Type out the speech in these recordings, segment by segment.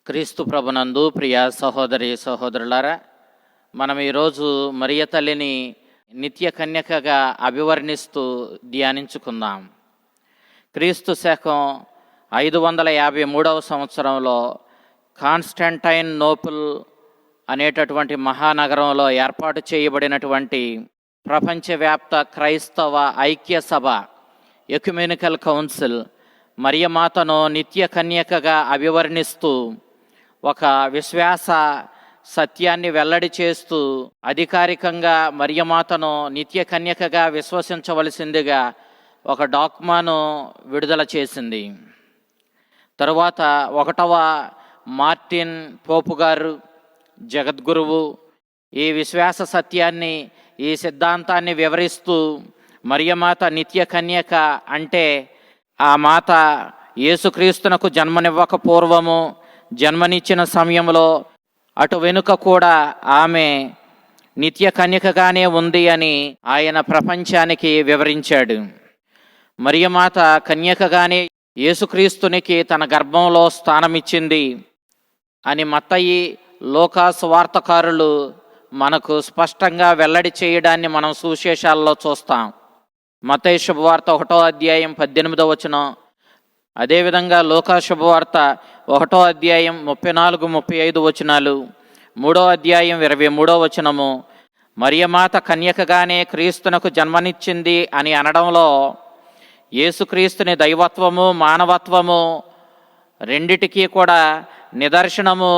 క్రీస్తు ప్రభునందు ప్రియ సహోదరి సహోదరులారా, మనం ఈరోజు మరియ తల్లిని నిత్య కన్యకగా అభివర్ణిస్తూ ధ్యానించుకుందాం. క్రీస్తు శకం 553 సంవత్సరంలో కాన్స్టంటైన్ నోపుల్ అనేటటువంటి మహానగరంలో ఏర్పాటు చేయబడినటువంటి ప్రపంచవ్యాప్త క్రైస్తవ ఐక్య సభ ఎక్యుమెనికల్ కౌన్సిల్ మరియమాతను నిత్య కన్యకగా అభివర్ణిస్తూ ఒక విశ్వాస సత్యాన్ని వెల్లడి చేస్తూ అధికారికంగా మరియమాతను నిత్య కన్యకగా విశ్వసించవలసిందిగా ఒక డాక్మాను విడుదల చేసింది. తరువాత 1వ మార్టిన్ పోపు గారు, జగద్గురువు, ఈ విశ్వాస సత్యాన్ని, ఈ సిద్ధాంతాన్ని వివరిస్తూ మరియమాత నిత్య కన్యక అంటే ఆ మాత యేసుక్రీస్తునకు జన్మనివ్వక పూర్వము, జన్మనిచ్చిన సమయంలో, అటు వెనుక కూడా ఆమె నిత్య కన్యకగానే ఉంది అని ఆయన ప్రపంచానికి వివరించాడు. మరియమాత కన్యకగానే యేసుక్రీస్తునికి తన గర్భంలో స్థానమిచ్చింది అని మత్తయి, లూకా సువార్తకారులు మనకు స్పష్టంగా వెల్లడి చేయడాన్ని మనం సువిశేషాల్లో చూస్తాం. మత్తయి శుభవార్త 1వ అధ్యాయం 18వ వచనం, అదేవిధంగా లూకా శుభవార్త 1వ అధ్యాయం 34-35 వచనాలు, 3వ అధ్యాయం 23వ వచనము మరియమాత కన్యకగానే క్రీస్తునకు జన్మనిచ్చింది అని అనడంలో యేసుక్రీస్తుని దైవత్వము, మానవత్వము రెండిటికీ కూడా నిదర్శనము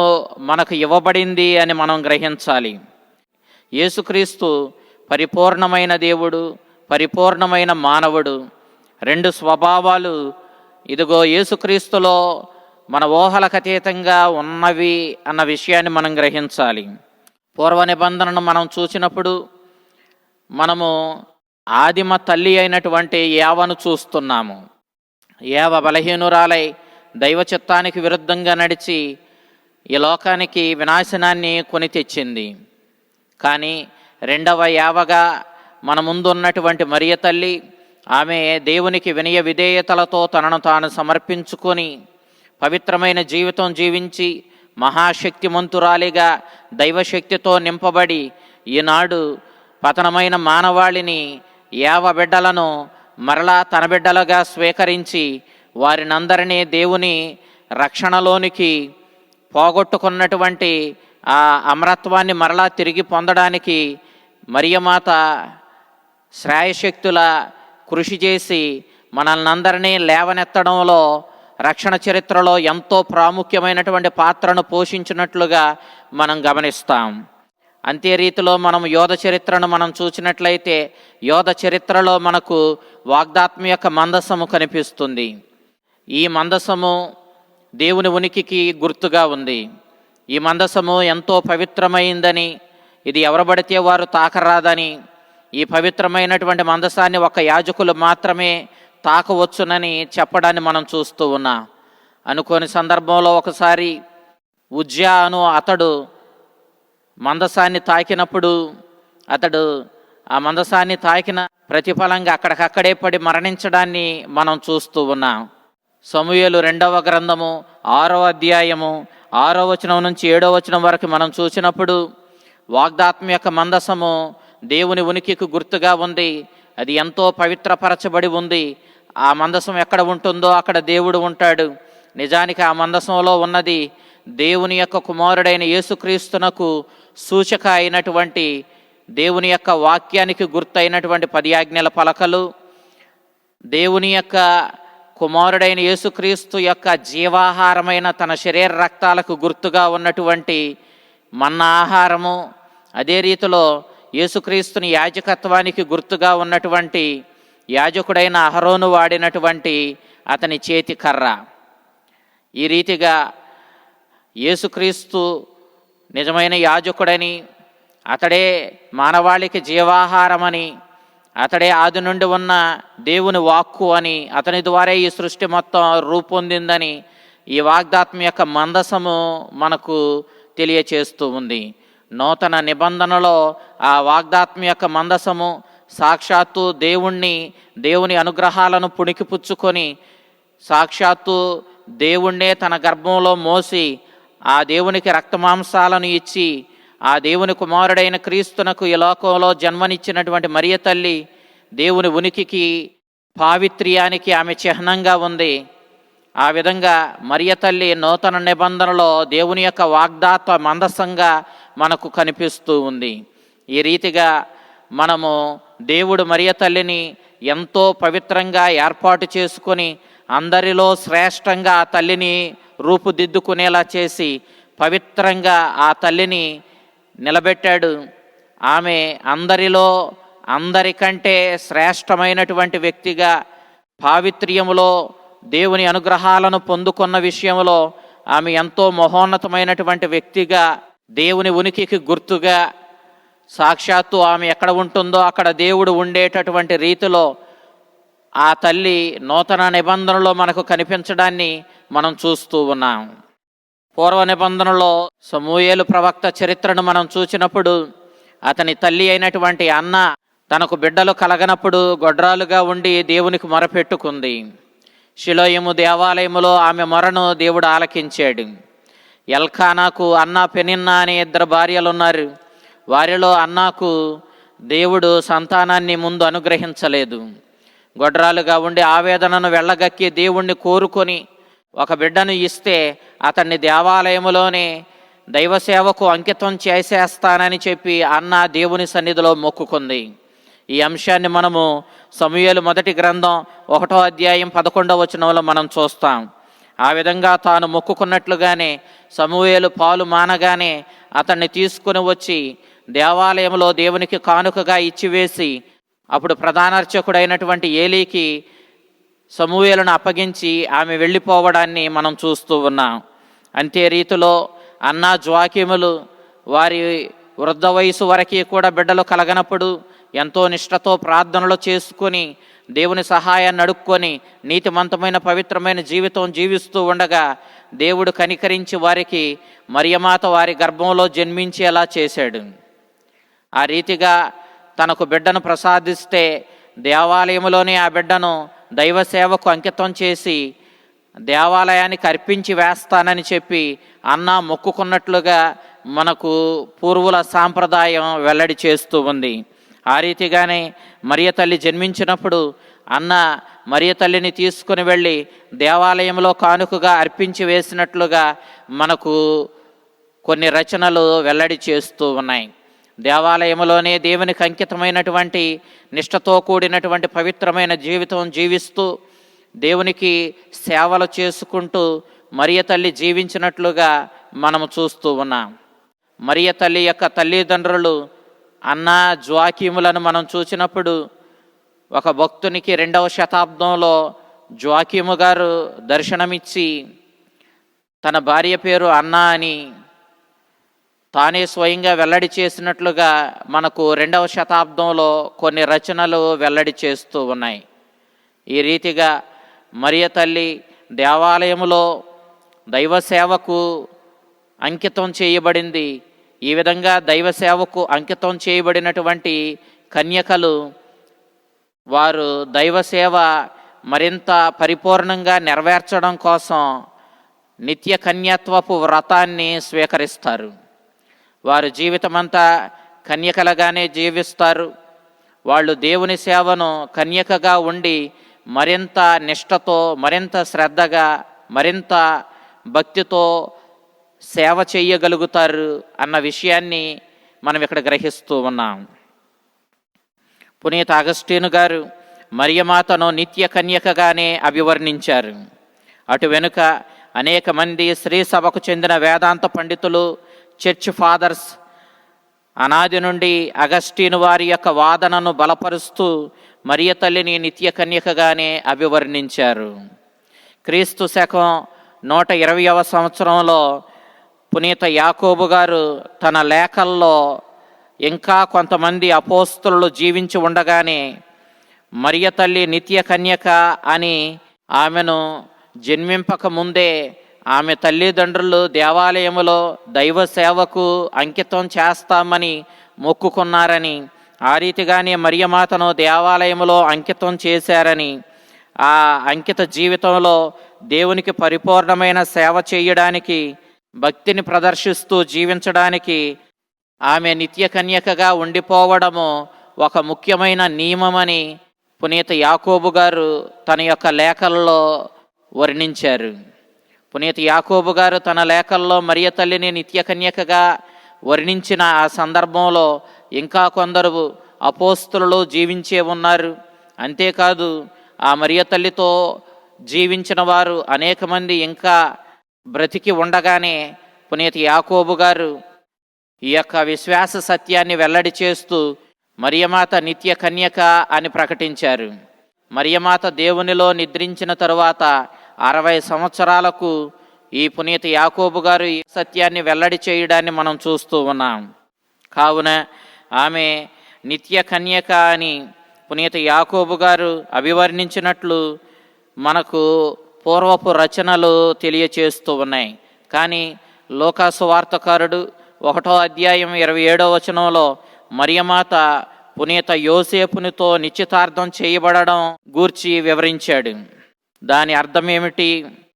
మనకు ఇవ్వబడింది అని మనం గ్రహించాలి. యేసుక్రీస్తు పరిపూర్ణమైన దేవుడు, పరిపూర్ణమైన మానవుడు. 2 స్వభావాలు ఇదిగో యేసుక్రీస్తులో మన ఊహలకు అతీతంగా ఉన్నవి అన్న విషయాన్ని మనం గ్రహించాలి. పూర్వ నిబంధనను మనం చూసినప్పుడు మనము ఆదిమ తల్లి అయినటువంటి ఏవను చూస్తున్నాము. ఏవ బలహీనురాలై దైవ చిత్తానికి విరుద్ధంగా నడిచి ఈ లోకానికి వినాశనాన్ని కొని తెచ్చింది. కానీ 2వ ఏవగా మన ముందున్నటువంటి మరియ తల్లి, ఆమె దేవునికి వినయ విధేయతలతో తనను తాను సమర్పించుకొని పవిత్రమైన జీవితం జీవించి మహాశక్తిమంతురాలిగా దైవశక్తితో నింపబడి ఈనాడు పతనమైన మానవాళిని, ఏవ బిడ్డలను మరలా తన బిడ్డలుగా స్వీకరించి వారినందరినీ దేవుని రక్షణలోనికి పోగొట్టుకున్నటువంటి ఆ అమరత్వాన్ని మరలా తిరిగి పొందడానికి మరియమాత శ్రాయశక్తుల కృషి చేసి మనల్ని అందరినీ లేవనెత్తడంలో, రక్షణ చరిత్రలో ఎంతో ప్రాముఖ్యమైనటువంటి పాత్రను పోషించినట్లుగా మనం గమనిస్తాం. అంతే రీతిలో మనం యోధ చరిత్రను మనం చూసినట్లయితే యోధ చరిత్రలో మనకు వాగ్దాత్మ యొక్క మందసము కనిపిస్తుంది. ఈ మందసము దేవుని ఉనికికి గుర్తుగా ఉంది. ఈ మందసము ఎంతో పవిత్రమైందని, ఇది ఎవరు పడితే వారు తాకరాదని, ఈ పవిత్రమైనటువంటి మందసాన్ని ఒక యాజకులు మాత్రమే తాకవచ్చునని చెప్పడాన్ని మనం చూస్తూ ఉన్నాం. అనుకోని సందర్భంలో ఒకసారి ఉజ్జా అను అతడు మందసాన్ని తాకినప్పుడు అతడు ఆ మందసాన్ని తాకిన ప్రతిఫలంగా అక్కడికక్కడే పడి మరణించడాన్ని మనం చూస్తూ ఉన్నాం. సమూయేలు 2వ గ్రంథము 6వ అధ్యాయము 6వ వచనం నుంచి 7వ వచనం వరకు మనం చూసినప్పుడు వాగ్దాత్మ యొక్క మందసము దేవుని ఉనికికి గుర్తుగా ఉంది. అది ఎంతో పవిత్రపరచబడి ఉంది. ఆ మందసం ఎక్కడ ఉంటుందో అక్కడ దేవుడు ఉంటాడు. నిజానికి ఆ మందసంలో ఉన్నది దేవుని యొక్క కుమారుడైన యేసుక్రీస్తునకు సూచక అయినటువంటి దేవుని యొక్క వాక్యానికి గుర్తు అయినటువంటి 10 ఆజ్ఞల పలకలు, దేవుని యొక్క కుమారుడైన యేసుక్రీస్తు యొక్క జీవాహారమైన తన శరీర రక్తాలకు గుర్తుగా ఉన్నటువంటి మన్నా ఆహారము, అదే రీతిలో యేసుక్రీస్తుని యాజకత్వానికి గుర్తుగా ఉన్నటువంటి యాజకుడైన అహరోను వాడినటువంటి అతని చేతి కర్ర. ఈ రీతిగా యేసుక్రీస్తు నిజమైన యాజకుడని, అతడే మానవాళికి జీవాహారమని, అతడే ఆది నుండి ఉన్న దేవుని వాక్కు అని, అతని ద్వారా ఈ సృష్టి మొత్తం రూపొందిందని ఈ వాగ్దాత్మ యొక్క మందసము మనకు తెలియచేస్తూ ఉంది. నూతన నిబంధనలో ఆ వాగ్దాత్మ యొక్క మందసము సాక్షాత్తు దేవుని అనుగ్రహాలను పుణికిపుచ్చుకొని సాక్షాత్తు దేవుణ్ణే తన గర్భంలో మోసి ఆ దేవునికి రక్తమాంసాలను ఇచ్చి ఆ దేవుని కుమారుడైన క్రీస్తునకు ఈ లోకంలో జన్మనిచ్చినటువంటి మరియ తల్లి దేవుని ఉనికికి పావిత్ర్యానికి ఆమె చిహ్నంగా ఉంది. ఆ విధంగా మరియ తల్లి నూతన నిబంధనలో దేవుని యొక్క వాగ్దాత్వ మందసంగా మనకు కనిపిస్తూ ఉంది. ఈ రీతిగా మనము దేవుడు మరియ తల్లిని ఎంతో పవిత్రంగా ఏర్పాటు చేసుకొని అందరిలో శ్రేష్టంగా ఆ తల్లిని రూపుదిద్దుకునేలా చేసి పవిత్రంగా ఆ తల్లిని నిలబెట్టాడు. ఆమె అందరికంటే శ్రేష్టమైనటువంటి వ్యక్తిగా పావిత్ర్యములో దేవుని అనుగ్రహాలను పొందుకున్న విషయంలో ఆమె ఎంతో మహోన్నతమైనటువంటి వ్యక్తిగా, దేవుని ఉనికికి గుర్తుగా, సాక్షాత్తు ఆమె ఎక్కడ ఉంటుందో అక్కడ దేవుడు ఉండేటటువంటి రీతిలో ఆ తల్లి నూతన నిబంధనలో మనకు కనిపించడాన్ని మనం చూస్తూ ఉన్నాం. పూర్వ నిబంధనలో సమూయేలు ప్రవక్త చరిత్రను మనం చూసినప్పుడు అతని తల్లి అయినటువంటి అన్న తనకు బిడ్డలు కలగనప్పుడు గొడ్రాలుగా ఉండి దేవునికి మొరపెట్టుకుంది. షిలోయము దేవాలయములో ఆమె మొరను దేవుడు ఆలకించాడు. ఎల్కానాకు అన్నా పెనిన్నా అనే 2 భార్యలు ఉన్నారు. వారిలో అన్నాకు దేవుడు సంతానాన్ని ముందు అనుగ్రహించలేదు. గొడ్రాలుగా ఉండి ఆవేదనను వెళ్ళగక్కి దేవుణ్ణి కోరుకొని ఒక బిడ్డను ఇస్తే అతన్ని దేవాలయములోనే దైవసేవకు అంకితం చేసేస్తానని చెప్పి అన్న దేవుని సన్నిధిలో మొక్కుకుంది. ఈ అంశాన్ని మనము సమూయేలు మొదటి గ్రంథం 1వ అధ్యాయం 11వ వచనంలో మనం చూస్తాం. ఆ విధంగా తాను మొక్కుకున్నట్లుగానే సమూయేలు పాలు మానగానే అతన్ని తీసుకుని వచ్చి దేవాలయంలో దేవునికి కానుకగా ఇచ్చివేసి అప్పుడు ప్రధానార్చకుడైనటువంటి ఏలీకి సమూయేలును అప్పగించి ఆమె వెళ్ళిపోవడాన్ని మనం చూస్తూ ఉన్నాం. అంతే రీతిలో అన్నా జోకీములు వారి వృద్ధ వయసు వరకు కూడా బిడ్డలు కలగనప్పుడు ఎంతో నిష్ఠతో ప్రార్థనలు చేసుకొని దేవుని సహాయాన్ని అడుక్కొని నీతిమంతమైన పవిత్రమైన జీవితం జీవిస్తూ ఉండగా దేవుడు కనికరించి వారికి మరియమాత వారి గర్భంలో జన్మించేలా చేశాడు. ఆ రీతిగా తనకు బిడ్డను ప్రసాదిస్తే దేవాలయంలోనే ఆ బిడ్డను దైవ సేవకు అంకితం చేసి దేవాలయానికి అర్పించి వేస్తానని చెప్పి అన్న మొక్కుకున్నట్లుగా మనకు పూర్వుల సాంప్రదాయం వెల్లడి చేస్తూ ఉంది. ఆ రీతిగానే మరియ తల్లి జన్మించినప్పుడు అన్న మరియ తల్లిని తీసుకుని వెళ్ళి దేవాలయంలో కానుకగా అర్పించి వేసినట్లుగా మనకు కొన్ని రచనలు వెల్లడి చేస్తూ ఉన్నాయి. దేవాలయంలోనే దేవునికి అంకితమైనటువంటి నిష్ఠతో కూడినటువంటి పవిత్రమైన జీవితం జీవిస్తూ దేవునికి సేవలు చేసుకుంటూ మరియ తల్లి జీవించినట్లుగా మనము చూస్తూ ఉన్నాం. మరియ తల్లి యొక్క తల్లిదండ్రులు అన్న జోకీములను మనం చూసినప్పుడు ఒక భక్తునికి 2వ శతాబ్దంలో జోకీము గారు దర్శనమిచ్చి తన భార్య పేరు అన్నా అని తానే స్వయంగా వెల్లడి చేసినట్లుగా మనకు 2వ శతాబ్దంలో కొన్ని రచనలు వెల్లడి చేస్తూ ఉన్నాయి. ఈ రీతిగా మరియ తల్లి దేవాలయములో దైవ సేవకు అంకితం చేయబడింది. ఈ విధంగా దైవ సేవకు అంకితం చేయబడినటువంటి కన్యకలు వారు దైవ సేవ మరింత పరిపూర్ణంగా నెరవేర్చడం కోసం నిత్య కన్యత్వపు వ్రతాన్ని స్వీకరిస్తారు. వారు జీవితమంతా కన్యకలుగానే జీవిస్తారు. వాళ్ళు దేవుని సేవను కన్యకగా ఉండి మరింత నిష్ఠతో, మరింత శ్రద్ధగా, మరింత భక్తితో సేవ చేయగలుగుతారు అన్న విషయాన్ని మనం ఇక్కడ గ్రహిస్తూ ఉన్నాం. పునీత అగస్టీను గారు మరియమాతను నిత్య కన్యకగానే అభివర్ణించారు. అటు వెనుక అనేక మంది శ్రీ సభకు చెందిన వేదాంత పండితులు, చర్చ్ ఫాదర్స్ అనాది నుండి అగస్టీను వారి యొక్క వాదనను బలపరుస్తూ మరియ తల్లిని నిత్య కన్యకగానే అభివర్ణించారు. క్రీస్తు శకం 120వ సంవత్సరంలో పునీత యాకోబు గారు తన లేఖల్లో ఇంకా కొంతమంది అపోస్తలులు జీవించి ఉండగానే మరియ తల్లి నిత్య కన్యక అని ఆమెను జన్మింపక ముందే ఆమె తల్లిదండ్రులు దేవాలయములో దైవ సేవకు అంకితం చేస్తామని మొక్కుకున్నారని, ఆ రీతిగానే మరియమాతను దేవాలయములో అంకితం చేశారని, ఆ అంకిత జీవితంలో దేవునికి పరిపూర్ణమైన సేవ చేయడానికి భక్తిని ప్రదర్శిస్తూ జీవించడానికి ఆమె నిత్య కన్యకగా ఉండిపోవడము ఒక ముఖ్యమైన నియమమని పునీత యాకోబు గారు తన యొక్క లేఖల్లో వర్ణించారు. పునీత యాకోబు గారు తన లేఖల్లో మరియ తల్లిని నిత్య కన్యకగా వర్ణించిన ఆ సందర్భంలో ఇంకా కొందరు అపోస్తులు జీవించే ఉన్నారు. అంతేకాదు ఆ మరియ తల్లితో జీవించిన వారు అనేక మంది ఇంకా బ్రతికి ఉండగానే పునీత యాకోబు గారు ఈ యొక్క విశ్వాస సత్యాన్ని వెల్లడి చేస్తూ మరియమాత నిత్య కన్యక అని ప్రకటించారు. మరియమాత దేవునిలో నిద్రించిన తరువాత 60 సంవత్సరాలకు ఈ పునీత యాకోబు గారు ఈ సత్యాన్ని వెల్లడి చేయడాన్ని మనం చూస్తూ ఉన్నాం. కావున ఆమె నిత్య కన్యక అని పునీత యాకోబు గారు అభివర్ణించినట్లు మనకు పూర్వపు రచనలు తెలియచేస్తూ ఉన్నాయి. కానీ లూకా సువార్తకారుడు 1వ అధ్యాయం 27వ వచనంలో మరియమాత పునీత యోసేపునితో నిశ్చితార్థం చేయబడడం గూర్చి వివరించాడు. దాని అర్థం ఏమిటి?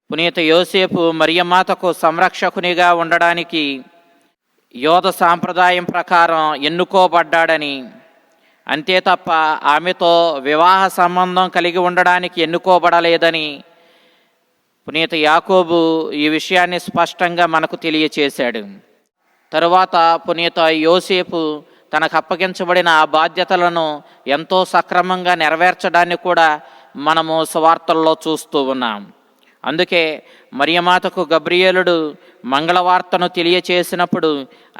పునీత యోసేపు మరియమాతకు సంరక్షకునిగా ఉండడానికి యోధ సాంప్రదాయం ప్రకారం ఎన్నుకోబడ్డాడని, అంతే తప్ప ఆమెతో వివాహ సంబంధం కలిగి ఉండడానికి ఎన్నుకోబడలేదని పునీత యాకోబు ఈ విషయాన్ని స్పష్టంగా మనకు తెలియచేశాడు. తరువాత పునీత యోసేపు తనకు అప్పగించబడిన ఆ బాధ్యతలను ఎంతో సక్రమంగా నెరవేర్చడాన్ని కూడా మనము సువార్తల్లో చూస్తూ ఉన్నాం. అందుకే మరియమాతకు గబ్రియేలుడు మంగళవార్తను తెలియచేసినప్పుడు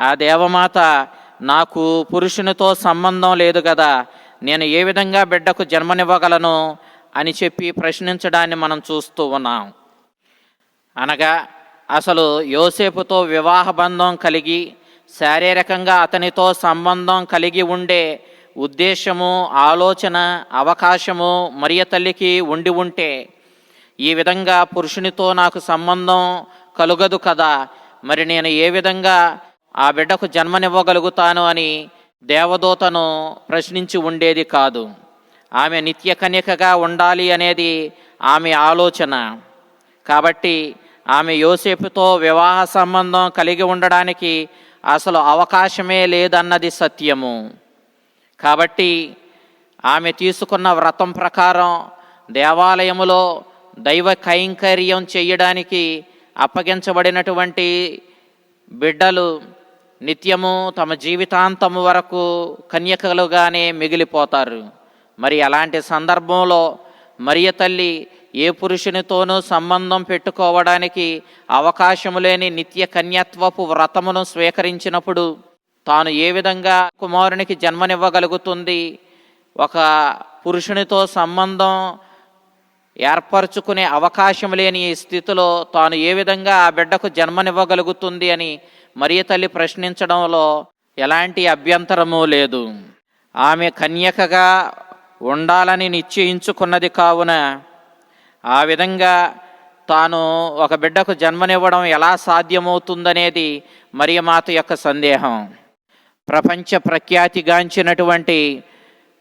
ఆ దేవమాత నాకు పురుషునితో సంబంధం లేదు కదా, నేను ఏ విధంగా బిడ్డకు జన్మనివ్వగలను అని చెప్పి ప్రశ్నించడాన్ని మనం చూస్తూ ఉన్నాం. అనగా అసలు యోసేపుతో వివాహ బంధం కలిగి శారీరకంగా అతనితో సంబంధం కలిగి ఉండే ఉద్దేశము, ఆలోచన, అవకాశము మరియ తల్లికి ఉండి ఉంటే ఈ విధంగా పురుషునితో నాకు సంబంధం కలుగదు కదా, మరి నేను ఏ విధంగా ఆ బిడ్డకు జన్మనివ్వగలుగుతాను అని దేవదూతను ప్రశ్నించి ఉండేది కాదు. ఆమె నిత్య కన్యకగా ఉండాలి అనేది ఆమె ఆలోచన. కాబట్టి ఆమె యోసేపుతో వివాహ సంబంధం కలిగి ఉండడానికి అసలు అవకాశమే లేదన్నది సత్యము. కాబట్టి ఆమె తీసుకున్న వ్రతం ప్రకారం దేవాలయములో దైవ కైంకర్యం చేయడానికి అప్పగించబడినటువంటి బిడ్డలు నిత్యము తమ జీవితాంతము వరకు కన్యకలుగానే మిగిలిపోతారు. మరి అలాంటి సందర్భంలో మరియ తల్లి ఏ పురుషునితోనూ సంబంధం పెట్టుకోవడానికి అవకాశము లేని నిత్య కన్యత్వపు వ్రతమును స్వీకరించినప్పుడు తాను ఏ విధంగా కుమారునికి జన్మనివ్వగలుగుతుంది? ఒక పురుషునితో సంబంధం ఏర్పరచుకునే అవకాశం లేని ఈ స్థితిలో తాను ఏ విధంగా ఆ బిడ్డకు జన్మనివ్వగలుగుతుంది అని మరియ తల్లి ప్రశ్నించడంలో ఎలాంటి అభ్యంతరము లేదు. ఆమె కన్యకగా ఉండాలని నిశ్చయించుకున్నది కావున ఆ విధంగా తాను ఒక బిడ్డకు జన్మనివ్వడం ఎలా సాధ్యమవుతుందనేది మరియమాత యొక్క సందేహం. ప్రపంచ ప్రఖ్యాతిగాంచినటువంటి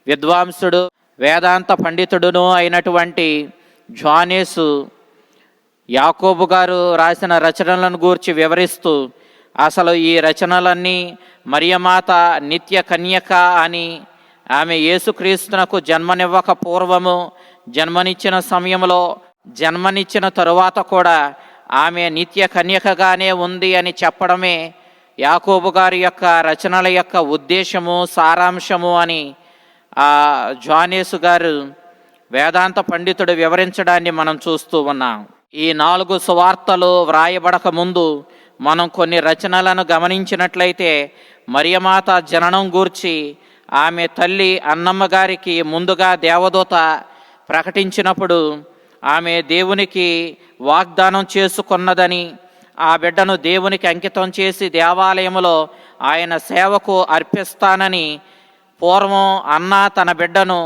విద్వాంసుడు, వేదాంత పండితుడును అయినటువంటి జానేసు యాకోబు గారు రాసిన రచనలను గూర్చి వివరిస్తూ అసలు ఈ రచనలన్నీ మరియమాత నిత్య కన్యక అని, ఆమె యేసుక్రీస్తునకు జన్మనివ్వక పూర్వము, జన్మనిచ్చిన సమయంలో, జన్మనిచ్చిన తరువాత కూడా ఆమె నిత్య కన్యకగానే ఉంది అని చెప్పడమే యాకోబు గారి యొక్క రచనల యొక్క ఉద్దేశము, సారాంశము అని ఆ జానేసు గారు వేదాంత పండితుడు వివరించడాన్ని మనం చూస్తూ ఉన్నాం. ఈ 4 సువార్తలు వ్రాయబడక ముందు మనం కొన్ని రచనలను గమనించినట్లయితే మరియమాత జననం గూర్చి ఆమె తల్లి అన్నమ్మ గారికి ముందుగా దేవదూత ప్రకటించినప్పుడు ఆమె దేవునికి వాగ్దానం చేసుకున్నదని, ఆ బిడ్డను దేవునికి అంకితం చేసి దేవాలయములో ఆయన సేవకు అర్పిస్తానని పూర్వం అన్న తన బిడ్డను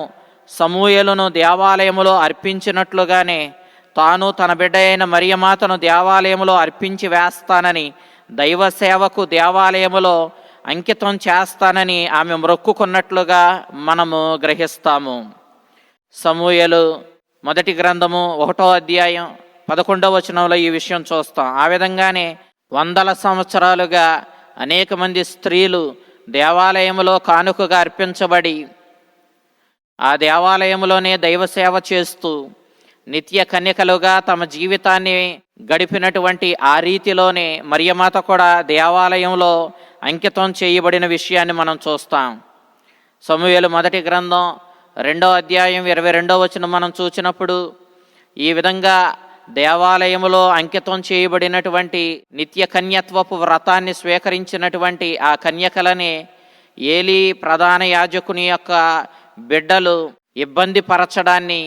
సమూయేలును దేవాలయములో అర్పించినట్లుగానే తాను తన బిడ్డ అయిన మరియమాతను దేవాలయములో అర్పించి వేస్తానని, దైవ సేవకు దేవాలయములో అంకితం చేస్తానని ఆమె మొక్కుకున్నట్లుగా మనము గ్రహిస్తాము. సమూయేలు మొదటి గ్రంథము 1వ అధ్యాయం 11వ వచనంలో ఈ విషయం చూస్తాం. ఆ విధంగానే వందల సంవత్సరాలుగా అనేక మంది స్త్రీలు దేవాలయంలో కానుకగా అర్పించబడి ఆ దేవాలయంలోనే దైవసేవ చేస్తూ నిత్య కన్యకలుగా తమ జీవితాన్ని గడిపినటువంటి ఆ రీతిలోనే మరియమాత కూడా దేవాలయంలో అంకితం చేయబడిన విషయాన్ని మనం చూస్తాం. సమూయేలు మొదటి గ్రంథం 2వ అధ్యాయం 22వ వచనం మనం చూసినప్పుడు ఈ విధంగా దేవాలయములో అంకితం చేయబడినటువంటి నిత్య కన్యత్వపు వ్రతాన్ని స్వీకరించినటువంటి ఆ కన్యకలని ఏలీ ప్రధాన యాజకుని యొక్క బిడ్డలు ఇబ్బంది పరచడాన్ని,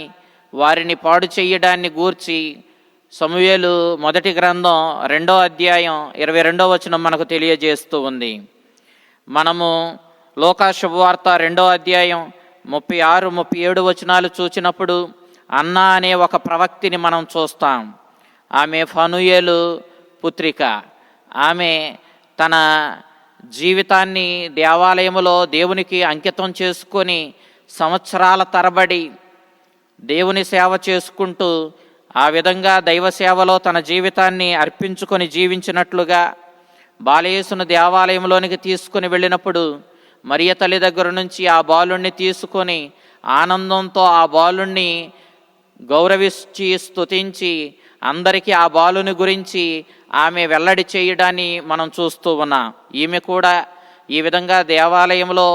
వారిని పాడు చేయడాన్ని గూర్చి సమూయేలు మొదటి గ్రంథం 2వ అధ్యాయం 22వ వచనం మనకు తెలియజేస్తూ ఉంది. మనము లూకా శుభవార్త 2వ అధ్యాయం 36, 37 వచనాలు చూచినప్పుడు అన్నా అనే ఒక ప్రవక్తిని మనం చూస్తాం. ఆమె ఫనూయేలు పుత్రిక. ఆమె తన జీవితాన్ని దేవాలయములో దేవునికి అంకితం చేసుకొని సంవత్సరాల తరబడి దేవుని సేవ చేసుకుంటూ ఆ విధంగా దైవ సేవలో తన జీవితాన్ని అర్పించుకొని జీవించినట్లుగా బాలయేసును దేవాలయంలోనికి తీసుకుని వెళ్ళినప్పుడు మరియ తల్లి దగ్గర నుంచి ఆ బాలుణ్ణి తీసుకొని ఆనందంతో ఆ బాలుణ్ణి గౌరవించి స్తుతించి అందరికీ ఆ బాలుని గురించి ఆమె వెల్లడి చేయడాన్ని మనం చూస్తూ ఉన్నాం. ఈమె కూడా ఈ విధంగా దేవాలయంలో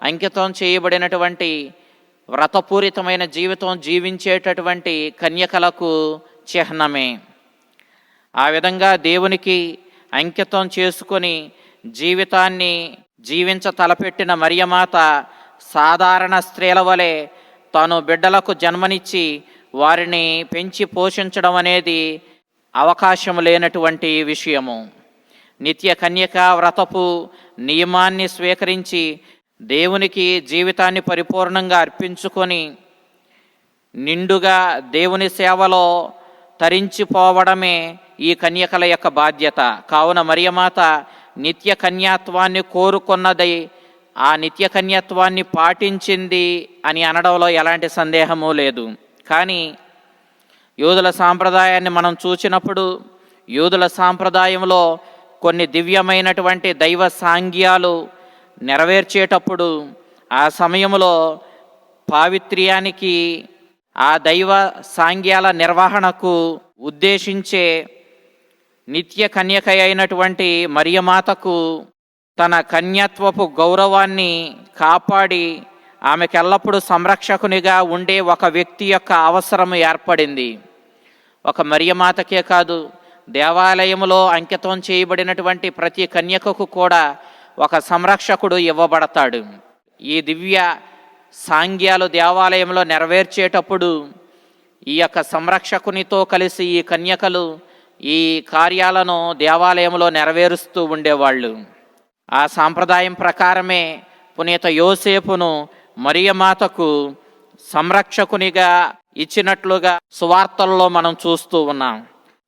అంకితం చేయబడినటువంటి వ్రతపూరితమైన జీవితం జీవించేటటువంటి కన్యకలకు చిహ్నమే. ఆ విధంగా దేవునికి అంకితం చేసుకొని జీవితాన్ని జీవించ తలపెట్టిన మరియమాత సాధారణ స్త్రీల వలె తాను బిడ్డలకు జన్మనిచ్చి వారిని పెంచి పోషించడం అనేది అవకాశం లేనటువంటి విషయము. నిత్య కన్యక వ్రతపు నియమాన్ని స్వీకరించి దేవునికి జీవితాన్ని పరిపూర్ణంగా అర్పించుకొని నిండుగా దేవుని సేవలో తరించిపోవడమే ఈ కన్యకల యొక్క బాధ్యత. కావున మరియమాత నిత్య కన్యాత్వాన్ని కోరుకున్నదై ఆ నిత్య కన్యత్వాన్ని పాటించింది అని అనడంలో ఎలాంటి సందేహము లేదు. కానీ యూదుల సాంప్రదాయాన్ని మనం చూసినప్పుడు యూదుల సాంప్రదాయంలో కొన్ని దివ్యమైనటువంటి దైవ సాంగ్యాలు నెరవేర్చేటప్పుడు ఆ సమయంలో పావిత్ర్యానికి, ఆ దైవ సాంగ్యాల నిర్వహణకు ఉద్దేశించే నిత్య కన్యక అయినటువంటి మరియమాతకు తన కన్యత్వపు గౌరవాన్ని కాపాడి ఆమెకు ఎల్లప్పుడూ సంరక్షకునిగా ఉండే ఒక వ్యక్తి యొక్క అవసరం ఏర్పడింది. ఒక మరియమాతకే కాదు, దేవాలయంలో అంకితం చేయబడినటువంటి ప్రతి కన్యకకు కూడా ఒక సంరక్షకుడు ఇవ్వబడతాడు. ఈ దివ్య సాంగ్యాలు దేవాలయంలో నెరవేర్చేటప్పుడు ఈ యొక్క సంరక్షకునితో కలిసి ఈ కన్యకలు ఈ కార్యాలను దేవాలయంలో నెరవేరుస్తూ ఉండేవాళ్ళు. ఆ సాంప్రదాయం ప్రకారమే పునీత యోసేపును మరియమాతకు సంరక్షకునిగా ఇచ్చినట్లుగా సువార్తల్లో మనం చూస్తూ ఉన్నాం.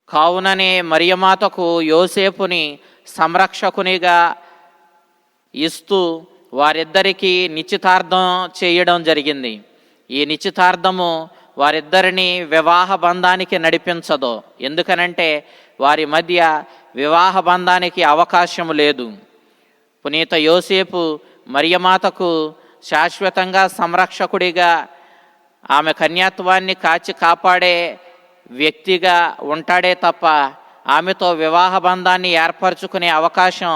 కావుననే మరియమాతకు యోసేపుని సంరక్షకునిగా ఇస్తూ వారిద్దరికీ నిశ్చితార్థం చేయడం జరిగింది. ఈ నిశ్చితార్థము వారిద్దరిని వివాహ బంధానికి నడిపించదు. ఎందుకనంటే వారి మధ్య వివాహ బంధానికి అవకాశం లేదు. పునీత యోసేపు మరియమాతకు శాశ్వతంగా సంరక్షకుడిగా, ఆమె కన్యాత్వాన్ని కాచి కాపాడే వ్యక్తిగా ఉంటాడే తప్ప ఆమెతో వివాహ బంధాన్ని ఏర్పరచుకునే అవకాశం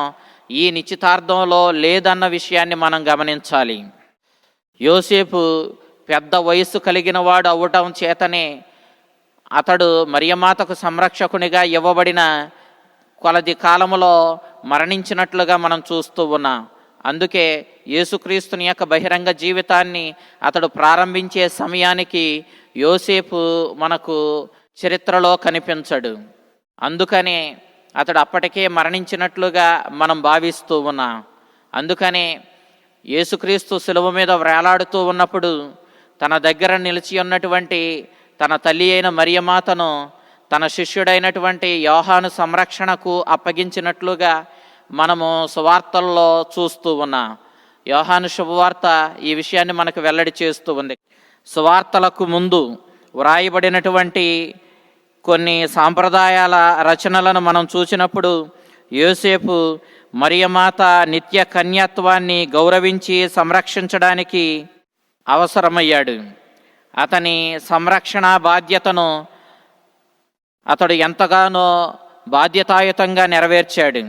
ఈ నిశ్చితార్థంలో లేదన్న విషయాన్ని మనం గమనించాలి. యోసేపు పెద్ద వయస్సు కలిగిన వాడు అవ్వటం చేతనే అతడు మరియమాతకు సంరక్షకునిగా ఇవ్వబడిన కొలది కాలములో మరణించినట్లుగా మనం చూస్తూ ఉన్నాం. అందుకే యేసుక్రీస్తుని యొక్క బహిరంగ జీవితాన్ని అతడు ప్రారంభించే సమయానికి యోసేపు మనకు చరిత్రలో కనిపించడు. అందుకనే అతడు అప్పటికే మరణించినట్లుగా మనం భావిస్తూ ఉన్నాం. అందుకనే యేసుక్రీస్తు శిలువ మీద వేలాడుతూ ఉన్నప్పుడు తన దగ్గర నిలిచి ఉన్నటువంటి తన తల్లి అయిన మరియమాతను తన శిష్యుడైనటువంటి యోహాను సంరక్షణకు అప్పగించినట్లుగా మనము సువార్తల్లో చూస్తూ ఉన్నాం. యోహాను శుభవార్త ఈ విషయాన్ని మనకు వెల్లడి చేస్తూ ఉంది. సువార్తలకు ముందు వ్రాయబడినటువంటి కొన్ని సాంప్రదాయాల రచనలను మనం చూసినప్పుడు యోసేపు మరియమాత నిత్య కన్యత్వాన్ని గౌరవించి సంరక్షించడానికి అవసరమయ్యాడు. అతని సంరక్షణ బాధ్యతను అతడు ఎంతగానో బాధ్యతాయుతంగా నెరవేర్చాడు.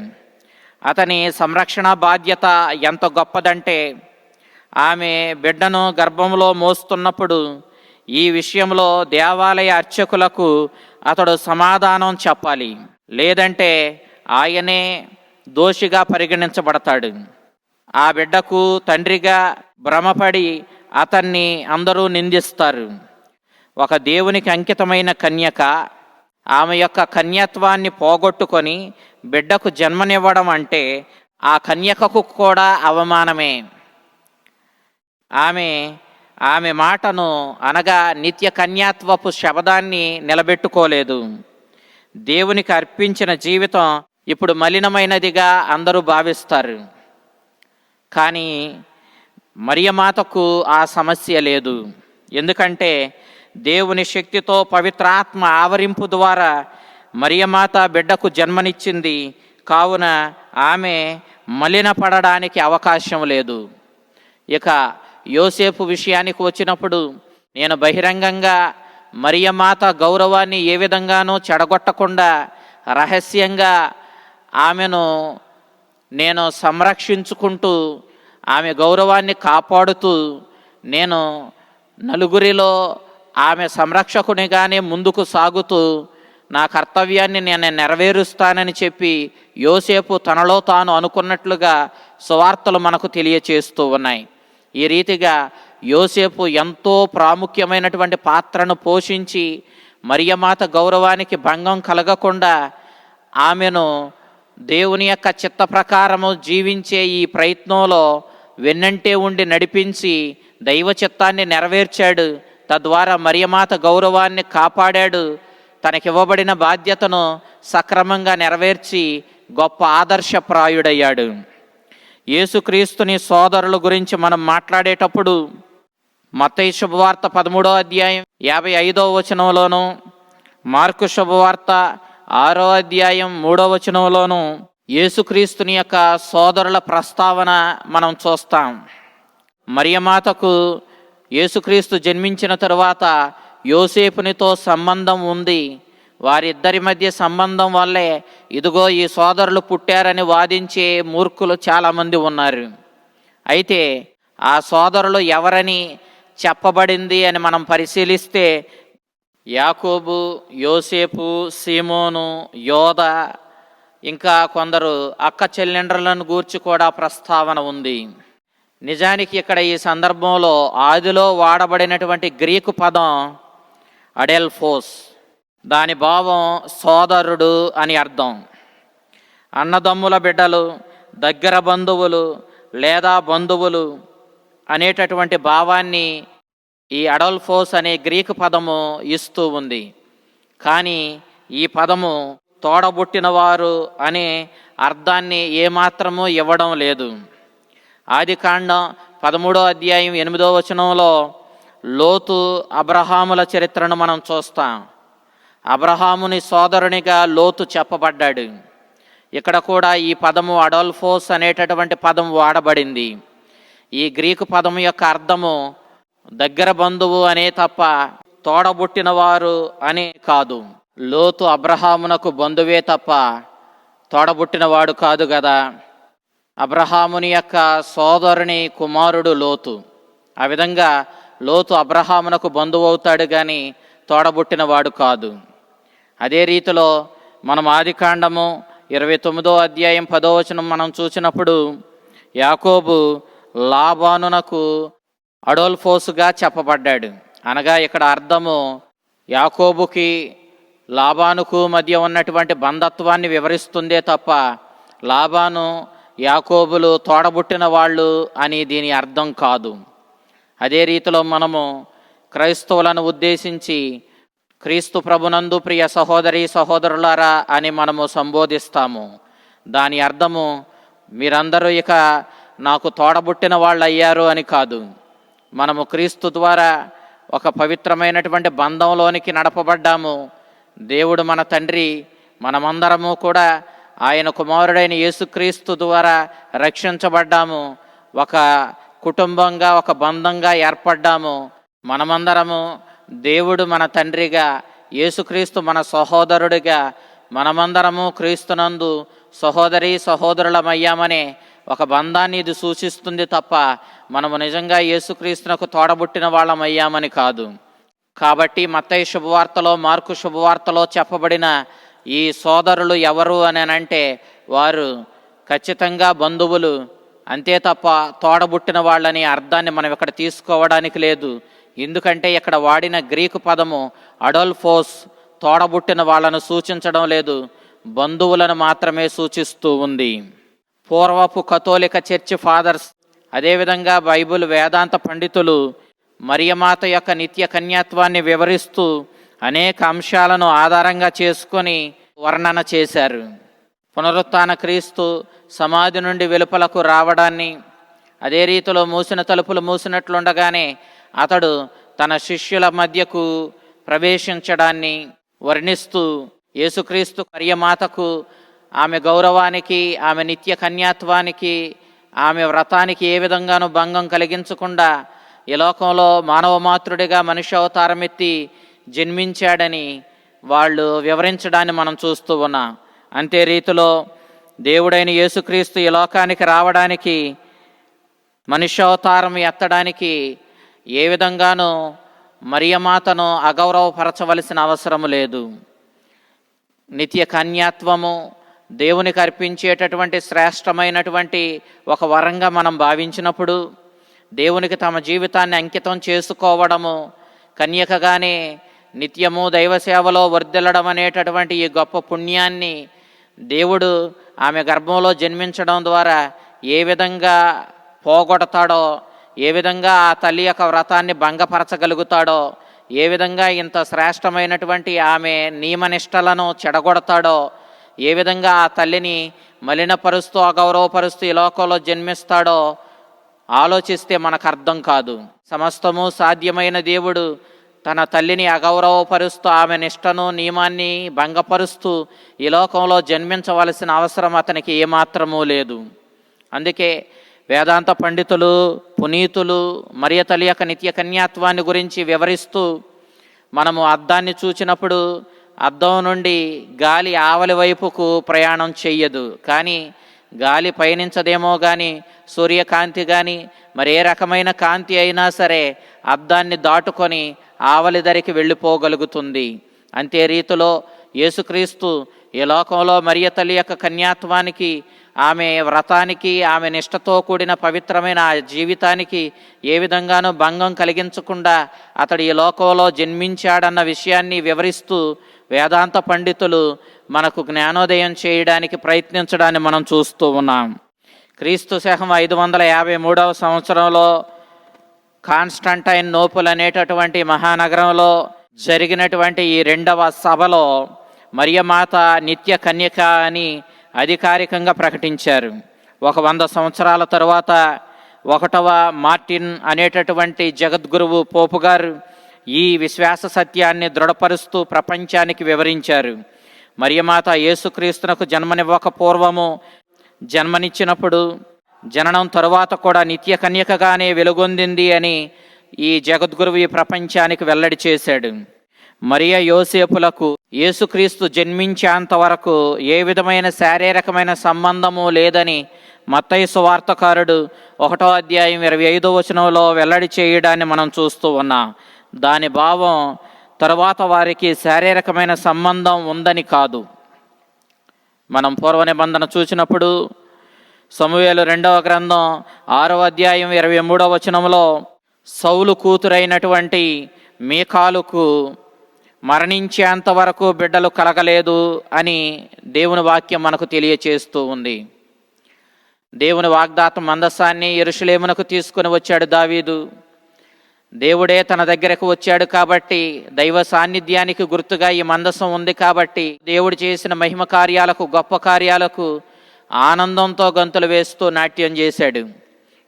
అతని సంరక్షణ బాధ్యత ఎంత గొప్పదంటే, ఆమె బిడ్డను గర్భంలో మోస్తున్నప్పుడు ఈ విషయంలో దేవాలయ అర్చకులకు అతడు సమాధానం చెప్పాలి, లేదంటే ఆయనే దోషిగా పరిగణించబడతాడు. ఆ బిడ్డకు తండ్రిగా భ్రమపడి అతన్ని అందరూ నిందిస్తారు. ఒక దేవునికి అంకితమైన కన్యక ఆమె యొక్క కన్యత్వాన్ని పోగొట్టుకొని బిడ్డకు జన్మనివ్వడం అంటే ఆ కన్యకకు కూడా అవమానమే. ఆమె మాటను అనగా నిత్య కన్యాత్వపు శబదాన్ని నిలబెట్టుకోలేదు. దేవునికి అర్పించిన జీవితం ఇప్పుడు మలినమైనదిగా అందరూ భావిస్తారు. కానీ మరియమాతకు ఆ సమస్య లేదు. ఎందుకంటే దేవుని శక్తితో పవిత్రాత్మ ఆవరింపు ద్వారా మరియమాత బిడ్డకు జన్మనిచ్చింది. కావున ఆమె మలినపడడానికి అవకాశం లేదు. ఇక యోసేపు విషయానికి వచ్చినప్పుడు, నేను బహిరంగంగా మరియమాత గౌరవాన్ని ఏ విధంగానూ చెడగొట్టకుండా రహస్యంగా ఆమెను నేను సంరక్షించుకుంటూ ఆమె గౌరవాన్ని కాపాడుతూ నేను నలుగురిలో ఆమె సంరక్షకునిగానే ముందుకు సాగుతూ నా కర్తవ్యాన్ని నేను నెరవేరుస్తానని చెప్పి యోసేపు తనలో తాను అనుకున్నట్లుగా సువార్తలు మనకు తెలియచేస్తూ ఉన్నాయి. ఈ రీతిగా యోసేపు ఎంతో ప్రాముఖ్యమైనటువంటి పాత్రను పోషించి మరియమాత గౌరవానికి భంగం కలగకుండా ఆమెను దేవుని యొక్క చిత్త ప్రకారము జీవించే ఈ ప్రయత్నంలో వెన్నంటే ఉండి నడిపించి దైవ చిత్తాన్ని నెరవేర్చాడు. తద్వారా మరియమాత గౌరవాన్ని కాపాడాడు. తనకివ్వబడిన బాధ్యతను సక్రమంగా నెరవేర్చి గొప్ప ఆదర్శప్రాయుడయ్యాడు. యేసుక్రీస్తుని సోదరుల గురించి మనం మాట్లాడేటప్పుడు మత్తయి శుభవార్త 13వ అధ్యాయం 55వ వచనంలోను, మార్కు శుభవార్త 6వ అధ్యాయం 3వ వచనంలోను యేసుక్రీస్తుని యొక్క సోదరుల ప్రస్తావన మనం చూస్తాం. మరియమాతకు యేసుక్రీస్తు జన్మించిన తరువాత యోసేపునితో సంబంధం ఉంది. వారిద్దరి మధ్య సంబంధం వల్లే ఇదిగో ఈ సోదరులు పుట్టారని వాదించే మూర్ఖులు చాలామంది ఉన్నారు. అయితే ఆ సోదరులు ఎవరని చెప్పబడింది అని మనం పరిశీలిస్తే యాకోబు, యోసేపు, సీమోను, యోధ, ఇంకా కొందరు అక్క చెల్లెండ్రులను గూర్చి కూడా ప్రస్తావన ఉంది. నిజానికి ఇక్కడ ఈ సందర్భంలో ఆదిలో వాడబడినటువంటి గ్రీకు పదం అడెల్ఫోస్. దాని భావం సోదరుడు అని అర్థం. అన్నదమ్ముల బిడ్డలు, దగ్గర బంధువులు లేదా బంధువులు అనేటటువంటి భావాన్ని ఈ అడల్ఫోస్ అనే గ్రీకు పదము ఇస్తూ ఉంది. కానీ ఈ పదము తోడబుట్టినవారు అనే అర్థాన్ని ఏమాత్రమూ ఇవ్వడం లేదు. ఆదికాండం 13వ అధ్యాయం 8వ వచనంలో లోతు, అబ్రహాముల చరిత్రను మనం చూస్తాం. అబ్రహాముని సోదరునిగా లోతు చెప్పబడ్డాడు. ఇక్కడ కూడా ఈ పదము అడోల్ఫోస్ అనేటటువంటి పదం వాడబడింది. ఈ గ్రీకు పదము యొక్క అర్థము దగ్గర బంధువు అనే తప్ప తోడబుట్టినవారు అనే కాదు. లోతు అబ్రహామునకు బంధువే తప్ప తోడబుట్టినవాడు కాదు కదా. అబ్రహాముని యొక్క సోదరుని కుమారుడు లోతు. ఆ విధంగా లోతు అబ్రహామునకు బంధువు అవుతాడు కానీ తోడబుట్టినవాడు కాదు. అదే రీతిలో మనం ఆదికాండము 29వ అధ్యాయం 10వ వచనం మనం చూసినప్పుడు యాకోబు లాబానునకు అడోల్ఫోసుగా చెప్పబడ్డాడు. అనగా ఇక్కడ అర్థము యాకోబుకి లాబానుకు మధ్య ఉన్నటువంటి బంధత్వాన్ని వివరిస్తుందే తప్ప లాబాను యాకోబులు తోడబుట్టిన వాళ్ళు అని దీని అర్థం కాదు. అదే రీతిలో మనము క్రైస్తవులను ఉద్దేశించి క్రీస్తు ప్రభునందు ప్రియ సహోదరి సహోదరులారా అని మనము సంబోధిస్తాము. దాని అర్థము మీరందరూ ఇక నాకు తోడబుట్టిన వాళ్ళు అయ్యారు అని కాదు. మనము క్రీస్తు ద్వారా ఒక పవిత్రమైనటువంటి బంధంలోనికి నడపబడ్డాము. దేవుడు మన తండ్రి, మనమందరము కూడా ఆయన కుమారుడైన యేసుక్రీస్తు ద్వారా రక్షించబడ్డాము. ఒక కుటుంబంగా, ఒక బంధంగా ఏర్పడ్డాము. మనమందరము దేవుడు మన తండ్రిగా, యేసుక్రీస్తు మన సహోదరుడిగా, మనమందరము క్రీస్తునందు సహోదరి సహోదరులమయ్యామనే ఒక బంధాన్ని ఇది సూచిస్తుంది తప్ప మనము నిజంగా యేసుక్రీస్తునకు తోడబుట్టిన వాళ్ళమయ్యామని కాదు. కాబట్టి మత్తయి శుభవార్తలో, మార్కు శుభవార్తలో చెప్పబడిన ఈ సోదరులు ఎవరు అని అంటే వారు ఖచ్చితంగా బంధువులు, అంతే తప్ప తోడబుట్టిన వాళ్ళని అర్థాన్ని మనం ఇక్కడ తీసుకోవడానికి లేదు. ఎందుకంటే ఇక్కడ వాడిన గ్రీకు పదము అడోల్ఫోస్ తోడబుట్టిన వాళ్ళను సూచించడం లేదు, బంధువులను మాత్రమే సూచిస్తూ ఉంది. పూర్వపు కథోలిక చర్చి ఫాదర్స్, అదేవిధంగా బైబిల్ వేదాంత పండితులు మరియమాత యొక్క నిత్య కన్యాత్వాన్ని వివరిస్తూ అనేక అంశాలను ఆధారంగా చేసుకొని వర్ణన చేశారు. పునరుత్థాన క్రీస్తు సమాధి నుండి వెలుపలకు రావడాన్ని, అదే రీతిలో మూసిన తలుపులు మూసినట్లుండగానే అతడు తన శిష్యుల మధ్యకు ప్రవేశించడాన్ని వర్ణిస్తూ యేసుక్రీస్తు మరియమాతకు ఆమె గౌరవానికి, ఆమె నిత్య కన్యాత్వానికి, ఆమె వ్రతానికి ఏ విధంగానూ భంగం కలిగించకుండా ఈ లోకంలో మానవ మాతృడిగా మనిషి అవతారం ఎత్తి జన్మించాడని వాళ్ళు వివరించడాన్ని మనం చూస్తూ ఉన్నాం. అంతే రీతిలో దేవుడైన యేసుక్రీస్తు ఈ లోకానికి రావడానికి, మనుష్యావతారం ఎత్తడానికి ఏ విధంగానూ మరియమాతను అగౌరవపరచవలసిన అవసరం లేదు. నిత్య కన్యాత్వము దేవునికి అర్పించేటటువంటి శ్రేష్టమైనటువంటి ఒక వరంగా మనం భావించినప్పుడు, దేవునికి తమ జీవితాన్ని అంకితం చేసుకోవడము, కన్యకగానే నిత్యము దైవ సేవలో వర్ధిల్లడం అనేటటువంటి ఈ గొప్ప పుణ్యాన్ని దేవుడు ఆమె గర్భంలో జన్మించడం ద్వారా ఏ విధంగా పోగొడతాడో, ఏ విధంగా ఆ తల్లి యొక్క వ్రతాన్ని భంగపరచగలుగుతాడో, ఏ విధంగా ఇంత శ్రేష్టమైనటువంటి ఆమె నియమనిష్టలను చెడగొడతాడో, ఏ విధంగా ఆ తల్లిని మలినపరుస్తూ అగౌరవపరుస్తూ ఈ లోకంలో జన్మిస్తాడో ఆలోచిస్తే మనకు అర్థం కాదు. సమస్తము సాధ్యమైన దేవుడు తన తల్లిని అగౌరవపరుస్తూ ఆమె నిష్టను నియమాన్ని భంగపరుస్తూ ఈ లోకంలో జన్మించవలసిన అవసరం అతనికి ఏమాత్రమూ లేదు. అందుకే వేదాంత పండితులు, పునీతులు మరియ తల్లి యొక్క నిత్య కన్యాత్వాన్ని గురించి వివరిస్తూ, మనము అద్దాన్ని చూచినప్పుడు అద్దం నుండి గాలి ఆవలి వైపుకు ప్రయాణం చెయ్యదు, కానీ గాలి పయనించదేమో కానీ సూర్యకాంతి కానీ మరి ఏ రకమైన కాంతి అయినా సరే అద్దాన్ని దాటుకొని ఆవలి ధరికి వెళ్ళిపోగలుగుతుంది. అంతే రీతిలో యేసుక్రీస్తు ఈ లోకంలో మరియ తల్లి యొక్క కన్యాత్వానికి, ఆమె వ్రతానికి, ఆమె నిష్టతో కూడిన పవిత్రమైన జీవితానికి ఏ విధంగానూ భంగం కలిగించకుండా అతడు ఈ లోకంలో జన్మించాడన్న విషయాన్ని వివరిస్తూ వేదాంత పండితులు మనకు జ్ఞానోదయం చేయడానికి ప్రయత్నించడాన్ని మనం చూస్తూ ఉన్నాం. క్రీస్తు శకం 553 సంవత్సరంలో కాన్స్టంటైన్ నోపుల్ అనేటటువంటి మహానగరంలో జరిగినటువంటి ఈ రెండవ సభలో మరియమాత నిత్య కన్యక అని అధికారికంగా ప్రకటించారు. 100 సంవత్సరాల తరువాత 1వ మార్టిన్ అనేటటువంటి జగద్గురువు పోపు గారు ఈ విశ్వాస సత్యాన్ని దృఢపరుస్తూ ప్రపంచానికి వివరించారు. మరియమాత యేసుక్రీస్తునకు జన్మనివ్వక పూర్వము, జన్మనిచ్చినప్పుడు, జననం తరువాత కూడా నిత్య కన్యకగానే వెలుగొందింది అని ఈ జగద్గురువు ఈ ప్రపంచానికి వెల్లడి చేశాడు. మరియ యోసేపులకు యేసుక్రీస్తు జన్మించేంత వరకు ఏ విధమైన శారీరకమైన సంబంధము లేదని మత్తయి సువార్తకారుడు 1వ అధ్యాయం 25వ వచనంలో వెల్లడి చేయడాన్ని మనం చూస్తూ ఉన్నాం. దాని భావం తరువాత వారికి శారీరకమైన సంబంధం ఉందని కాదు. మనం పూర్వ నిబంధన చూసినప్పుడు సమూయేలు 2వ గ్రంథం 6వ అధ్యాయం 23వ వచనంలో సౌలు కూతురైనటువంటి మీకాలుకు మరణించేంత వరకు బిడ్డలు కలగలేదు అని దేవుని వాక్యం మనకు తెలియచేస్తూ ఉంది. దేవుని వాగ్దాత మందసాన్ని యెరూషలేమునకు తీసుకుని వచ్చాడు దావీదు. దేవుడే తన దగ్గరకు వచ్చాడు కాబట్టి, దైవ సాన్నిధ్యానికి గుర్తుగా ఈ మందసం ఉంది కాబట్టి దేవుడు చేసిన మహిమ కార్యాలకు, గొప్ప కార్యాలకు ఆనందంతో గంతులు వేస్తూ నాట్యం చేశాడు.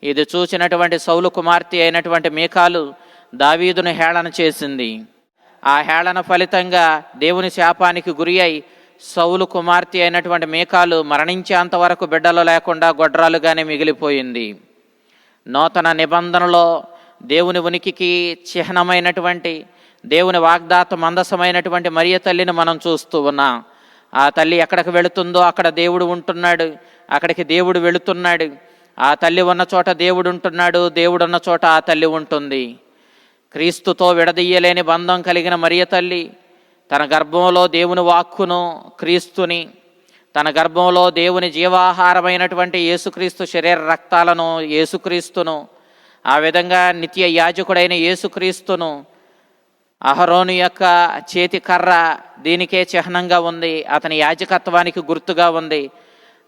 ఇది చూసినటువంటి సౌలు కుమార్తె అయినటువంటి మీకాలు దావీదును హేళన చేసింది. ఆ హేళన ఫలితంగా దేవుని శాపానికి గురి అయి సౌలు కుమార్తె అయినటువంటి మీకాలు మరణించేంత వరకు బిడ్డలు లేకుండా గొడ్రాలుగానే మిగిలిపోయింది. నూతన నిబంధనలో దేవుని ఉనికికి చిహ్నమైనటువంటి, దేవుని వాగ్దాత మందసమైనటువంటి మరియ తల్లిని మనం చూస్తూ ఉన్నాం. ఆ తల్లి ఎక్కడికి వెళుతుందో అక్కడ దేవుడు ఉంటున్నాడు, అక్కడికి దేవుడు వెళుతున్నాడు. ఆ తల్లి ఉన్న చోట దేవుడు ఉంటున్నాడు, దేవుడున్న చోట ఆ తల్లి ఉంటుంది. క్రీస్తుతో విడదీయలేని బంధం కలిగిన మరియ తల్లి తన గర్భంలో దేవుని వాక్కును, క్రీస్తుని, తన గర్భంలో దేవుని జీవాహారమైనటువంటి యేసుక్రీస్తు శరీర రక్తాలను, యేసుక్రీస్తును, ఆ విధంగా నిత్య యాజకుడైన యేసుక్రీస్తును, అహరోను యొక్క చేతి కర్ర దీనికే చిహ్నంగా ఉంది, అతని యాజకత్వానికి గుర్తుగా ఉంది.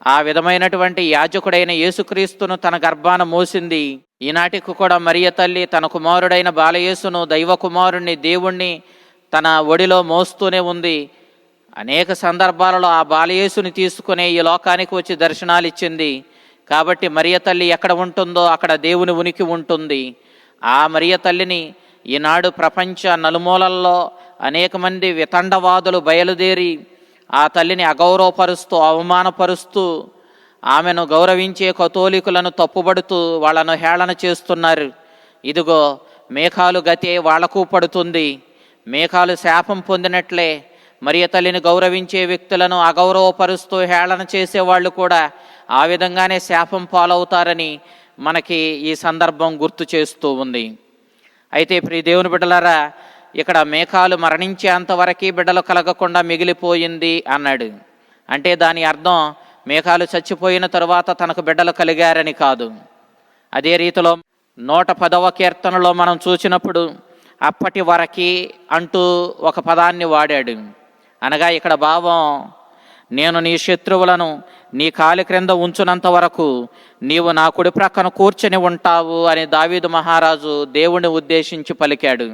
ఆ విధమైనటువంటి యాజకుడైన యేసుక్రీస్తును తన గర్భాన మోసింది. ఈనాటికి కూడా మరియ తల్లి తన కుమారుడైన బాలయేసును, దైవ కుమారుణ్ణి, దేవుణ్ణి తన ఒడిలో మోస్తూనే ఉంది. అనేక సందర్భాలలో ఆ బాలయేసుని తీసుకునే ఈ లోకానికి వచ్చి దర్శనాలు ఇచ్చింది. కాబట్టి మరియ తల్లి ఎక్కడ ఉంటుందో అక్కడ దేవుని ఉనికి ఉంటుంది. ఆ మరియ తల్లిని ఈనాడు ప్రపంచ నలుమూలల్లో అనేక మంది వితండవాదులు బయలుదేరి ఆ తల్లిని అగౌరవపరుస్తూ, అవమానపరుస్తూ, ఆమెను గౌరవించే కథోలికులను తప్పుబడుతూ వాళ్ళను హేళన చేస్తున్నారు. ఇదిగో మీకాలు గతే వాళ్లకు పడుతుంది. మీకాలు శాపం పొందినట్లే మరియ తల్లిని గౌరవించే వ్యక్తులను అగౌరవపరుస్తూ హేళన చేసేవాళ్ళు కూడా ఆ విధంగానే శాపం పాలవుతారని మనకి ఈ సందర్భం గుర్తు చేస్తూ ఉంది. అయితే ప్రియ దేవుని బిడ్డలారా, ఇక్కడ మీకాలు మరణించేంతవరకు బిడ్డలు కలగకుండా మిగిలిపోయింది అన్నాడు. అంటే దాని అర్థం మీకాలు చచ్చిపోయిన తరువాత తనకు బిడ్డలు కలిగారని కాదు. అదే రీతిలో 110వ కీర్తనలో మనం చూసినప్పుడు అప్పటి వరకి అంటూ ఒక పదాన్ని వాడాడు. అనగా ఇక్కడ భావం, నేను నీ శత్రువులను నీ కాలి క్రింద ఉంచునంత వరకు నీవు నా కుడి ప్రక్కన కూర్చొని ఉంటావు అని దావీదు మహారాజు దేవుని ఉద్దేశించి పలికాడు.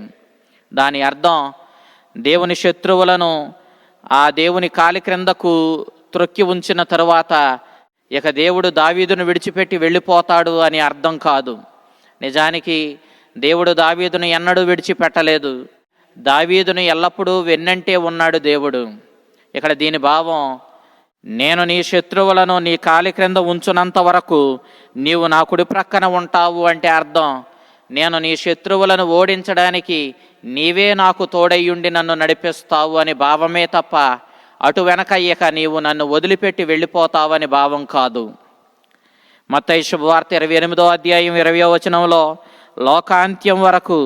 దాని అర్థం దేవుని శత్రువులను ఆ దేవుని కాలి క్రిందకు త్రొక్కి ఉంచిన తరువాత ఇక దేవుడు దావీదును విడిచిపెట్టి వెళ్ళిపోతాడు అని అర్థం కాదు. నిజానికి దేవుడు దావీదును ఎన్నడూ విడిచిపెట్టలేదు. దావీదును ఎల్లప్పుడూ వెన్నంటే ఉన్నాడు దేవుడు. ఇక్కడ దీని భావం, నేను నీ శత్రువులను నీ కాలి క్రింద ఉంచునంత వరకు నీవు నా కుడి ప్రక్కన ఉంటావు అంటే అర్థం, నేను నీ శత్రువులను ఓడించడానికి నీవే నాకు తోడయ్యుండి నన్ను నడిపిస్తావు అని భావమే తప్ప అటు వెనక ఇక నీవు నన్ను వదిలిపెట్టి వెళ్ళిపోతావని భావం కాదు. మత్తయి శుభవార్త 28వ అధ్యాయం 20వ వచనంలో, లోకాంత్యం వరకు,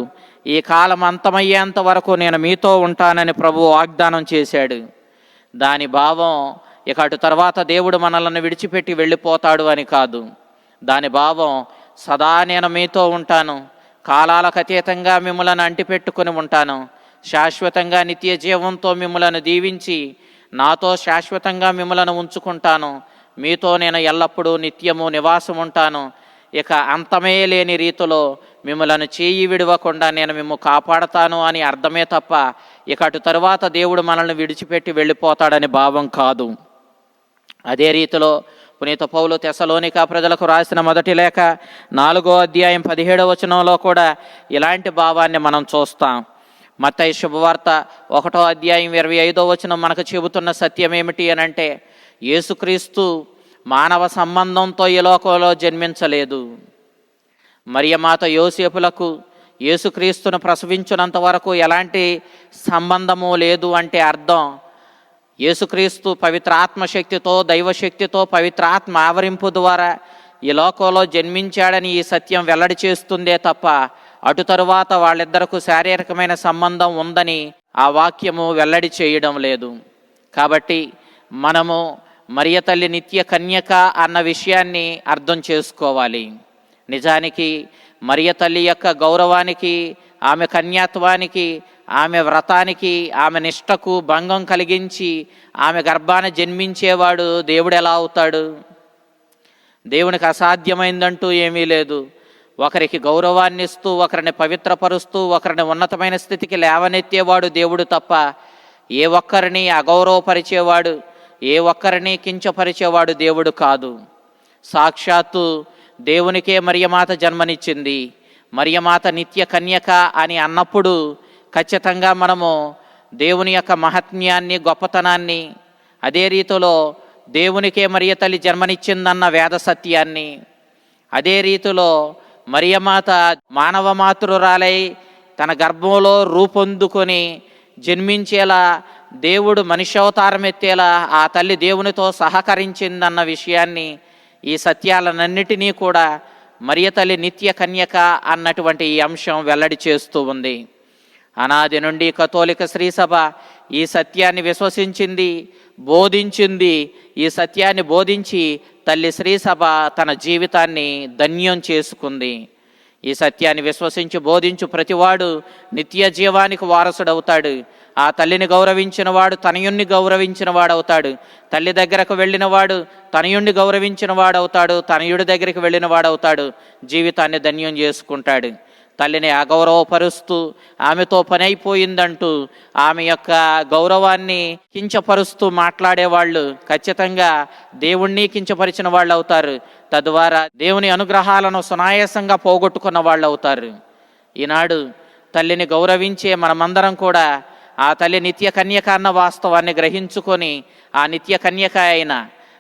ఈ కాలం అంతమయ్యేంత వరకు నేను మీతో ఉంటానని ప్రభువు వాగ్దానం చేశాడు. దాని భావం ఇక అటు తర్వాత దేవుడు మనల్ని విడిచిపెట్టి వెళ్ళిపోతాడు అని కాదు. దాని భావం, సదా నేను మీతో ఉంటాను, కాలాలకు అతీతంగా మిమ్మలను అంటిపెట్టుకుని ఉంటాను, శాశ్వతంగా నిత్య జీవంతో మిమ్మలను దీవించి నాతో శాశ్వతంగా మిమ్మలను ఉంచుకుంటాను, మీతో నేను ఎల్లప్పుడూ నిత్యము నివాసం ఉంటాను, ఇక అంతమే లేని రీతిలో మిమ్మలను చేయి విడవకుండా నేను మిమ్మల్ని కాపాడతాను అని అర్థమే తప్ప ఇక అటు తరువాత దేవుడు మనల్ని విడిచిపెట్టి వెళ్ళిపోతాడని భావం కాదు. అదే రీతిలో పునీత పౌలు తెస్సలోనిక ప్రజలకు రాసిన మొదటి లేఖ 4వ అధ్యాయం 17వ వచనంలో కూడా ఇలాంటి భావాన్ని మనం చూస్తాం. మత్తయి శుభవార్త 1వ అధ్యాయం 25వ వచనం మనకు చెబుతున్న సత్యం ఏమిటి అనంటే, యేసుక్రీస్తు మానవ సంబంధంతో ఈ లోకంలో జన్మించలేదు. మరియమాత యోసేపులకు యేసుక్రీస్తును ప్రసవించినంత వరకు ఎలాంటి సంబంధము లేదు అంటే అర్థం, యేసుక్రీస్తు పవిత్రాత్మ శక్తితో, దైవశక్తితో, పవిత్రాత్మ ఆవరింపు ద్వారా ఈ లోకంలో జన్మించాడని ఈ సత్యం వెల్లడి చేస్తుందే తప్ప అటు తరువాత వాళ్ళిద్దరకు శారీరకమైన సంబంధం ఉందని ఆ వాక్యము వెల్లడి చేయడం లేదు. కాబట్టి మనము మరియ తల్లి నిత్య కన్యక అన్న విషయాన్ని అర్థం చేసుకోవాలి. నిజానికి మరియ తల్లి యొక్క గౌరవానికి, ఆమె కన్యాత్వానికి, ఆమె వ్రతానికి, ఆమె నిష్టకు భంగం కలిగించి ఆమె గర్భాన జన్మించేవాడు దేవుడు ఎలా అవుతాడు? దేవునికి అసాధ్యమైందంటూ ఏమీ లేదు. ఒకరికి గౌరవాన్ని ఇస్తూ, ఒకరిని పవిత్రపరుస్తూ, ఒకరిని ఉన్నతమైన స్థితికి లేవనెత్తేవాడు దేవుడు తప్ప ఏ ఒక్కరిని అగౌరవపరిచేవాడు, ఏ ఒక్కరిని కించపరిచేవాడు దేవుడు కాదు. సాక్షాత్తు దేవునికే మరియమాత జన్మనిచ్చింది. మరియమాత నిత్య కన్యక అని అన్నప్పుడు ఖచ్చితంగా మనము దేవుని యొక్క మహత్మ్యాన్ని, గొప్పతనాన్ని, అదే రీతిలో దేవునికే మరియ తల్లి జన్మనిచ్చిందన్న వేద సత్యాన్ని, అదే రీతిలో మరియమాత మానవ మాతృరాలై తన గర్భంలో రూపొందుకొని జన్మించేలా, దేవుడు మనుష్యావతారం ఎత్తేలా ఆ తల్లి దేవునితో సహకరించిందన్న విషయాన్ని, ఈ సత్యాలన్నిటినీ కూడా మరియ తల్లి నిత్య కన్యక అన్నటువంటి ఈ అంశం వెల్లడి చేస్తూ ఉంది. అనాది నుండి కథోలిక శ్రీసభ ఈ సత్యాన్ని విశ్వసించింది, బోధించింది. ఈ సత్యాన్ని బోధించి తల్లి శ్రీసభ తన జీవితాన్ని ధన్యం చేసుకుంది. ఈ సత్యాన్ని విశ్వసించి బోధించు ప్రతివాడు నిత్య జీవానికి వారసుడవుతాడు. ఆ తల్లిని గౌరవించిన వాడు తనయుణ్ణి గౌరవించిన వాడవుతాడు. తల్లి దగ్గరకు వెళ్ళిన వాడు తనయుణ్ణి గౌరవించిన వాడవుతాడు. తనయుడి దగ్గరికి వెళ్ళిన వాడవుతాడు. జీవితాన్ని ధన్యం చేసుకుంటాడు. తల్లిని అగౌరవపరుస్తూ ఆమెతో పని అయిపోయిందంటూ ఆమె యొక్క గౌరవాన్ని కించపరుస్తూ మాట్లాడేవాళ్ళు ఖచ్చితంగా దేవుణ్ణి కించపరిచిన వాళ్ళు అవుతారు. తద్వారా దేవుని అనుగ్రహాలను సునాయాసంగా పోగొట్టుకున్న వాళ్ళు అవుతారు. ఈనాడు తల్లిని గౌరవించే మనమందరం కూడా ఆ తల్లి నిత్య కన్యక అన్న వాస్తవాన్ని గ్రహించుకొని ఆ నిత్య కన్యక అయిన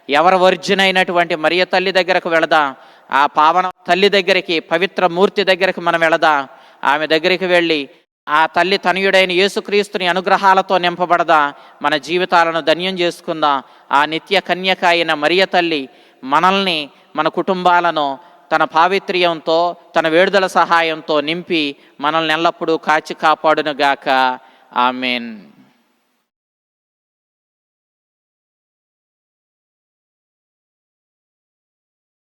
ఎవరు వర్జినైనటువంటి మరియ తల్లి దగ్గరకు వెళదాం. ఆ పావన తల్లి దగ్గరికి, పవిత్ర మూర్తి దగ్గరికి మనం వెళదాం. ఆమె దగ్గరికి వెళ్ళి ఆ తల్లి తనయుడైన యేసుక్రీస్తుని అనుగ్రహాలతో నింపబడదాం. మన జీవితాలను ధన్యం చేసుకుందాం. ఆ నిత్య కన్యక అయిన మరియ తల్లి మనల్ని, మన కుటుంబాలను తన పావిత్ర్యంతో, తన వేడుదల సహాయంతో నింపి మనల్ని ఎల్లప్పుడూ కాచి కాపాడునుగాక. ఆమెన్.